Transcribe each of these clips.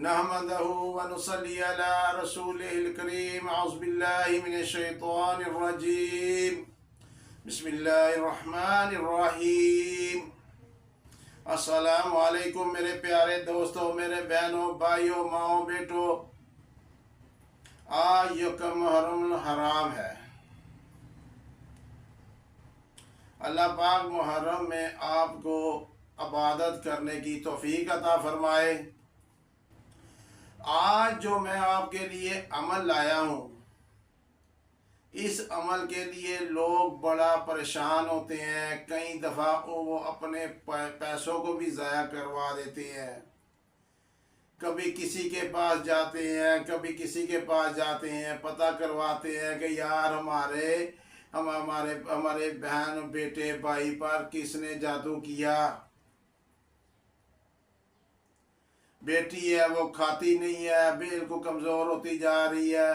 नहमदहु व नुसल्ली अला रसूलिहिल करीम। औज़ु बिल्लाहि मिनश शैतानिर रजीम। बिस्मिल्लाहिर रहमानिर रहीम। अस्सलामु अलैकुम मेरे प्यारे दोस्तों, मेरे बहनों, भाइयों, माओ, बेटो। आज यकम मुहर्रम हराम है। अल्लाह पाक मुहर्रम में आपको इबादत करने की तौफीक अता फरमाए। आज जो मैं आपके लिए अमल लाया हूँ, इस अमल के लिए लोग बड़ा परेशान होते हैं। कई दफ़ा वो अपने पैसों को भी ज़ाया करवा देते हैं। कभी किसी के पास जाते हैं, कभी किसी के पास जाते हैं, पता करवाते हैं कि यार हमारे बहन, बेटे, भाई पर किसने जादू किया। बेटी है वो खाती नहीं है, बिल्कुल कमज़ोर होती जा रही है।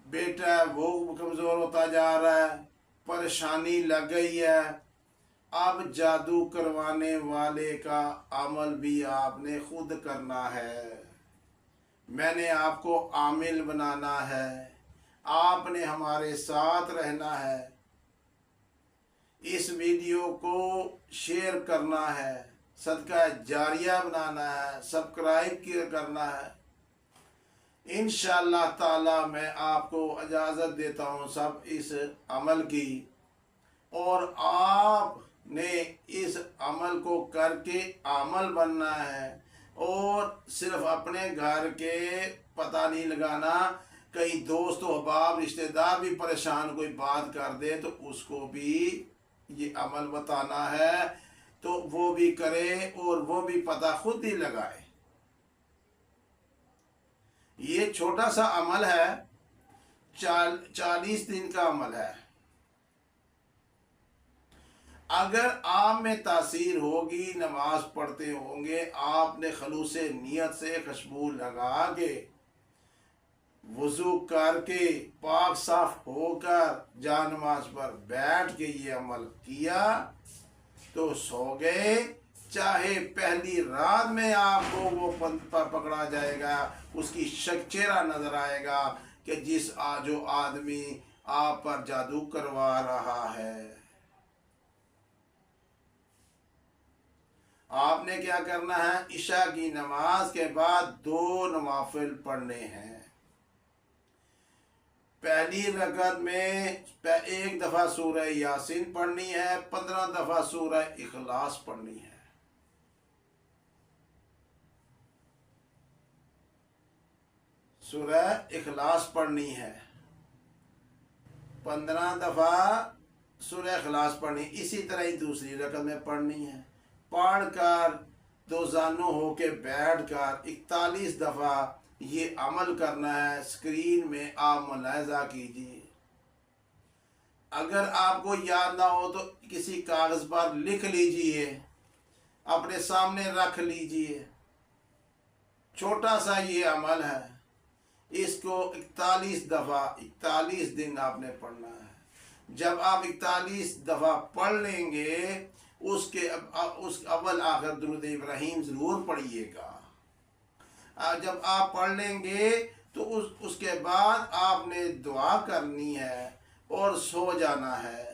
बेटा है वो कमज़ोर होता जा रहा है, परेशानी लग गई है। अब जादू करवाने वाले का अमल भी आपने खुद करना है। मैंने आपको आमिल बनाना है, आपने हमारे साथ रहना है। इस वीडियो को शेयर करना है, सदका जारिया बनाना है, सब्सक्राइब करना है। इंशाअल्लाह ताला मैं आपको इजाज़त देता हूँ सब इस अमल की, और आपने इस अमल को करके अमल बनना है। और सिर्फ अपने घर के पता नहीं लगाना, कई दोस्त अहबाब रिश्तेदार भी परेशान कोई बात कर दे तो उसको भी ये अमल बताना है, तो वो भी करे और वो भी पता खुद ही लगाए। ये छोटा सा अमल है, 40 दिन का अमल है। अगर आप में तासीर होगी, नमाज पढ़ते होंगे, आपने खलूसे नियत से खुशबू लगा के वज़ू करके पाक साफ होकर जा नमाज पर बैठ के ये अमल किया तो सो गए। चाहे पहली रात में आपको वो पकड़ा जाएगा, उसकी चेहरा नजर आएगा कि जो आदमी आप पर जादू करवा रहा है। आपने क्या करना है, इशा की नमाज के बाद 2 नवाफिल पढ़ने हैं। पहली रकअत में 1 दफ़ा सूरह यासीन पढ़नी है, 15 दफ़ा सूरह इखलास पढ़नी है। सूरह इखलास पढ़नी है, 15 दफ़ा सूरह इखलास पढ़नी। इसी तरह ही दूसरी रकअत में पढ़नी है। पढ़कर दो जानू होके बैठकर 41 दफ़ा ये अमल करना है। स्क्रीन में आप मुलाहिजा कीजिए। अगर आपको याद ना हो तो किसी कागज़ पर लिख लीजिए, अपने सामने रख लीजिए। छोटा सा ये अमल है, इसको 41 दफ़ा 41 दिन आपने पढ़ना है। जब आप 41 दफ़ा पढ़ लेंगे, उस अव्वल आखिर दुरूद इब्राहिम ज़रूर पढ़िएगा। जब आप पढ़ लेंगे तो उसके बाद आपने दुआ करनी है और सो जाना है।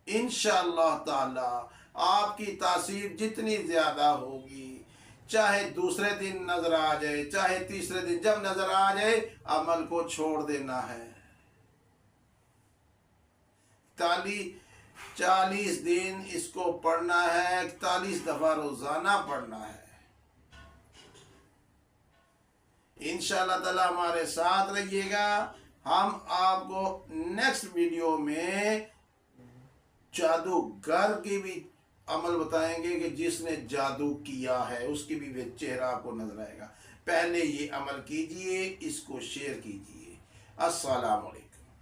इंशाअल्लाह ताला आपकी तासीर जितनी ज़्यादा होगी, चाहे दूसरे दिन नज़र आ जाए, चाहे तीसरे दिन, जब नज़र आ जाए अमल को छोड़ देना है। 40 दिन इसको पढ़ना है, 41 दफ़ा रोज़ाना पढ़ना है। इंशाअल्लाह ताला हमारे साथ रहिएगा। हम आपको नेक्स्ट वीडियो में जादूगर की भी अमल बताएंगे कि जिसने जादू किया है उसकी भी चेहरा आपको नजर आएगा। पहले ये अमल कीजिए, इसको शेयर कीजिए। अस्सलाम वालेकुम।